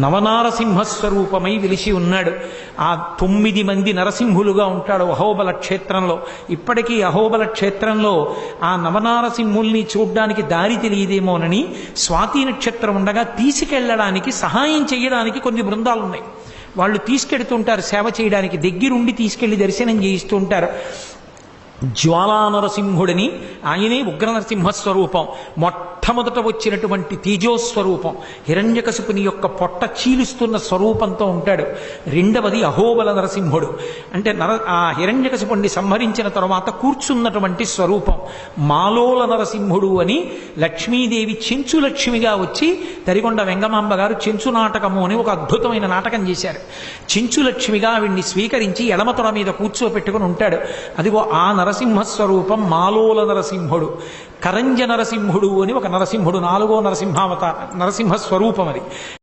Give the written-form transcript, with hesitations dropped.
నవనారసింహస్వరూపమై వెలిసి ఉన్నాడు. ఆ 9 మంది నరసింహులుగా ఉంటాడు అహోబల క్షేత్రంలో. ఇప్పటికీ అహోబల క్షేత్రంలో ఆ నవనారసింహుల్ని చూడ్డానికి దారి తెలియదేమోనని స్వాతి నక్షత్రం ఉండగా తీసుకెళ్లడానికి సహాయం చేయడానికి కొన్ని బృందాలు ఉన్నాయి. వాళ్ళు తీసుకెడుతుంటారు సేవ చేయడానికి, దగ్గరుండి తీసుకెళ్లి దర్శనం చేయిస్తూ ఉంటారు. జ్వాలా నరసింహుడిని, ఆయనే ఉగ్ర నరసింహస్వరూపం. మొట్టమొదట వచ్చినటువంటి తేజోస్వరూపం, హిరణ్యకశిపుని యొక్క పొట్ట చీలుస్తున్న స్వరూపంతో ఉంటాడు. రెండవది అహోబల నరసింహుడు, అంటే ఆ హిరణ్యకశిపుణ్ణి సంహరించిన తరువాత కూర్చున్నటువంటి స్వరూపం. మాలోల నరసింహుడు అని లక్ష్మీదేవి చెంచు లక్ష్మిగా వచ్చి తరిగొండ వెంగమాంబ గారు చెంచు నాటకము అని ఒక అద్భుతమైన నాటకం చేశారు. చెంచు లక్ష్మిగా ఆవిడ్ని స్వీకరించి ఎడమతొడ మీద కూర్చోపెట్టుకుని ఉంటాడు. అదిగో ఆ నరసింహస్వరూపం మాలోల నరసింహుడు. కరంజ నరసింహుడు అని ఒక నరసింహుడు, 4వ నరసింహస్వరూపం అది.